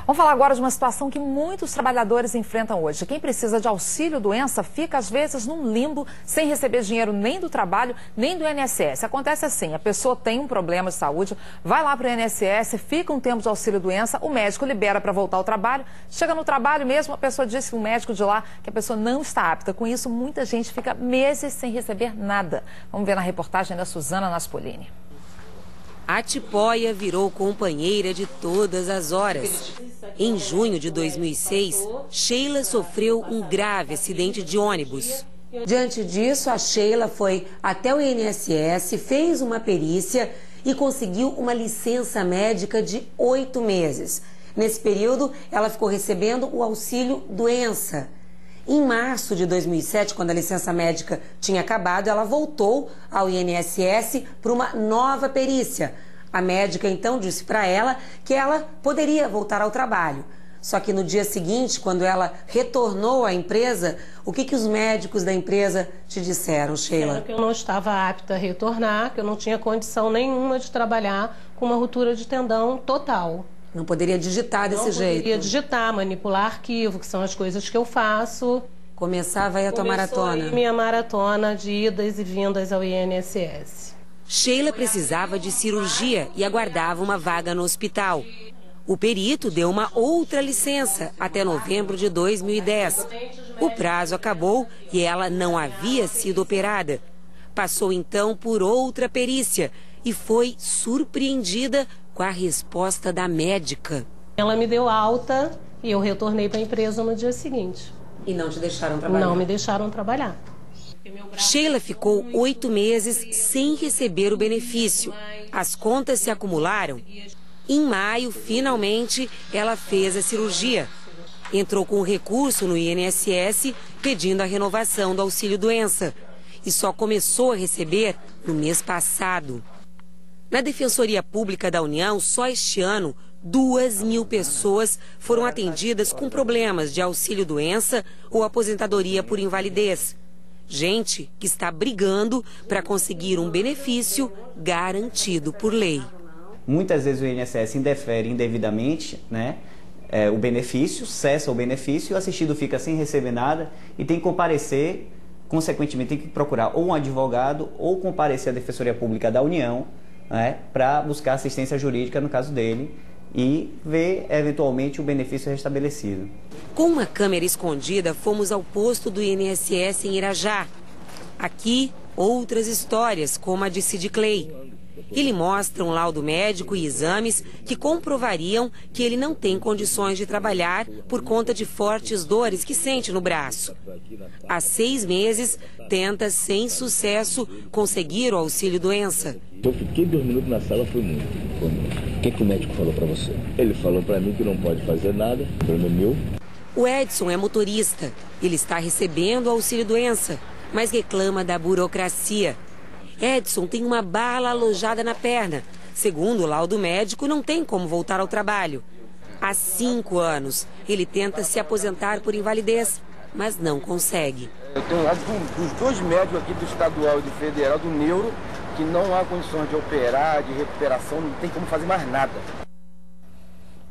Vamos falar agora de uma situação que muitos trabalhadores enfrentam hoje. Quem precisa de auxílio-doença fica, às vezes, num limbo, sem receber dinheiro nem do trabalho, nem do INSS. Acontece assim, a pessoa tem um problema de saúde, vai lá para o INSS, fica um tempo de auxílio-doença, o médico libera para voltar ao trabalho, chega no trabalho mesmo, a pessoa diz que o médico de lá que a pessoa não está apta. Com isso, muita gente fica meses sem receber nada. Vamos ver na reportagem da Suzana Naspolini. A tipóia virou companheira de todas as horas. Em junho de 2006, Sheila sofreu um grave acidente de ônibus. Diante disso, a Sheila foi até o INSS, fez uma perícia e conseguiu uma licença médica de 8 meses. Nesse período, ela ficou recebendo o auxílio-doença. Em março de 2007, quando a licença médica tinha acabado, ela voltou ao INSS para uma nova perícia. A médica então disse para ela que ela poderia voltar ao trabalho. Só que no dia seguinte, quando ela retornou à empresa, o que os médicos da empresa te disseram, Sheila? Que eu não estava apta a retornar, que eu não tinha condição nenhuma de trabalhar com uma ruptura de tendão total. Não poderia digitar desse jeito? Não poderia digitar, manipular arquivo, que são as coisas que eu faço. Começava aí a tua maratona? Começou aí minha maratona de idas e vindas ao INSS. Sheila precisava de cirurgia e aguardava uma vaga no hospital. O perito deu uma outra licença até novembro de 2010. O prazo acabou e ela não havia sido operada. Passou então por outra perícia e foi surpreendida com a resposta da médica. Ela me deu alta e eu retornei para a empresa no dia seguinte. E não te deixaram trabalhar? Não me deixaram trabalhar. Sheila ficou 8 meses sem receber o benefício. As contas se acumularam. Em maio, finalmente, ela fez a cirurgia. Entrou com recurso no INSS pedindo a renovação do auxílio-doença. E só começou a receber no mês passado. Na Defensoria Pública da União, só este ano, 2.000 pessoas foram atendidas com problemas de auxílio-doença ou aposentadoria por invalidez. Gente que está brigando para conseguir um benefício garantido por lei. Muitas vezes o INSS indefere indevidamente, o benefício, cessa o benefício, o assistido fica sem receber nada e tem que comparecer, consequentemente tem que procurar ou um advogado ou comparecer à Defensoria Pública da União, para buscar assistência jurídica no caso dele e ver eventualmente o benefício restabelecido. Com uma câmera escondida, fomos ao posto do INSS em Irajá. Aqui, outras histórias, como a de Sid Clay. Ele mostra um laudo médico e exames que comprovariam que ele não tem condições de trabalhar por conta de fortes dores que sente no braço. Há 6 meses, tenta, sem sucesso, conseguir o auxílio-doença. Eu fiquei 2 minutos na sala, foi muito. O que o médico falou para você? Ele falou para mim que não pode fazer nada, problema meu. O Edson é motorista. Ele está recebendo o auxílio-doença, mas reclama da burocracia. Edson tem uma bala alojada na perna. Segundo o laudo médico, não tem como voltar ao trabalho. Há 5 anos, ele tenta se aposentar por invalidez, mas não consegue. Eu tenho lado dos 2 médicos aqui do estadual e do federal, do neuro, que não há condições de operar, de recuperação, não tem como fazer mais nada.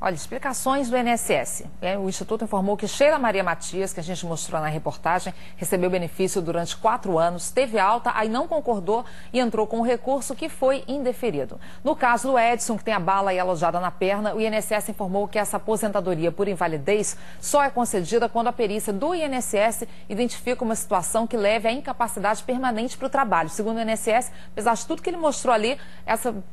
Olha, explicações do INSS. O Instituto informou que Sheila Maria Matias, que a gente mostrou na reportagem, recebeu benefício durante 4 anos, teve alta, aí não concordou e entrou com um recurso que foi indeferido. No caso do Edson, que tem a bala aí alojada na perna, o INSS informou que essa aposentadoria por invalidez só é concedida quando a perícia do INSS identifica uma situação que leve à incapacidade permanente para o trabalho. Segundo o INSS, apesar de tudo que ele mostrou ali,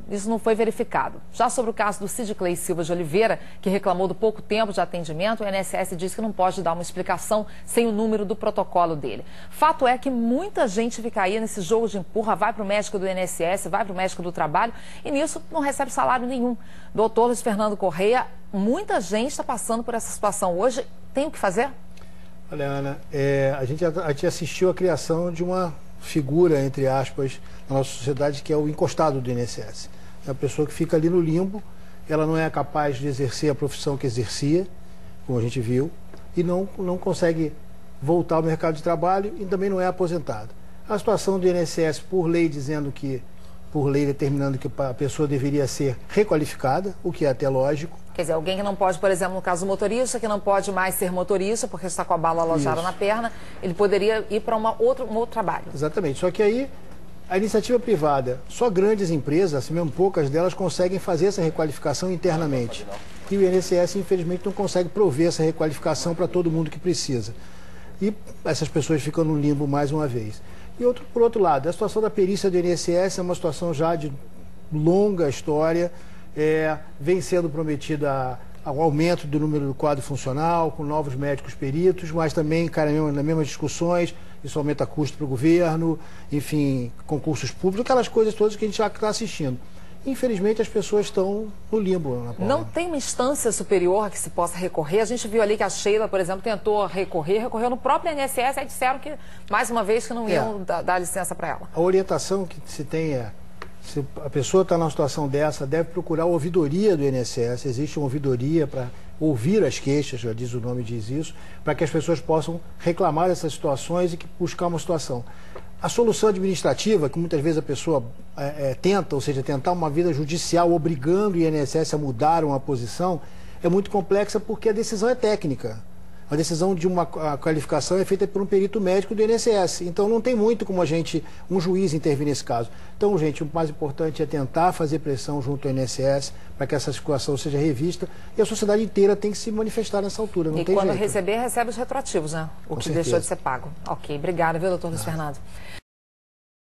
isso não foi verificado. Já sobre o caso do Sid Clay Silva de Oliveira, que reclamou do pouco tempo de atendimento, o INSS diz que não pode dar uma explicação sem o número do protocolo dele. Fato é que muita gente fica aí nesse jogo de empurra, vai para o médico do INSS, vai para o médico do trabalho e nisso não recebe salário nenhum. Doutor Luiz Fernando Correia, muita gente está passando por essa situação hoje. Tem o que fazer? Olha, Ana, a gente assistiu à criação de uma figura, entre aspas, na nossa sociedade, que é o encostado do INSS. É a pessoa que fica ali no limbo. Ela não é capaz de exercer a profissão que exercia, como a gente viu, e não consegue voltar ao mercado de trabalho e também não é aposentada. A situação do INSS, por lei, dizendo que por lei determinando que a pessoa deveria ser requalificada, o que é até lógico. Quer dizer, alguém que não pode, por exemplo, no caso do motorista, que não pode mais ser motorista porque está com a bala alojada na perna, ele poderia ir para um outro trabalho. Exatamente, só que aí a iniciativa privada, só grandes empresas, assim mesmo poucas delas, conseguem fazer essa requalificação internamente. E o INSS, infelizmente, não consegue prover essa requalificação para todo mundo que precisa. E essas pessoas ficam no limbo mais uma vez. E por outro lado, a situação da perícia do INSS é uma situação já de longa história, vem sendo prometida ao aumento do número do quadro funcional, com novos médicos peritos, mas também nas mesmas discussões, isso aumenta custo para o governo, enfim, concursos públicos, aquelas coisas todas que a gente já está assistindo. Infelizmente, as pessoas estão no limbo. Não tem uma instância superior a que se possa recorrer? A gente viu ali que a Sheila, por exemplo, tentou recorreu no próprio INSS, aí disseram que, mais uma vez, que não iam dar licença para ela. A orientação que se tem se a pessoa está numa situação dessa, deve procurar a ouvidoria do INSS. Existe uma ouvidoria para ouvir as queixas, já diz o nome, diz isso, para que as pessoas possam reclamar dessas situações e buscar uma situação. A solução administrativa, que muitas vezes a pessoa tenta, ou seja, tentar uma vida judicial obrigando o INSS a mudar uma posição, é muito complexa porque a decisão é técnica. A decisão de uma qualificação é feita por um perito médico do INSS. Então não tem muito como um juiz intervir nesse caso. Então, gente, o mais importante é tentar fazer pressão junto ao INSS para que essa situação seja revista e a sociedade inteira tem que se manifestar nessa altura. Não tem jeito. E quando jeito. Recebe os retroativos, né? O que deixou de ser pago. Ok, obrigada, viu, doutor Luiz Fernando?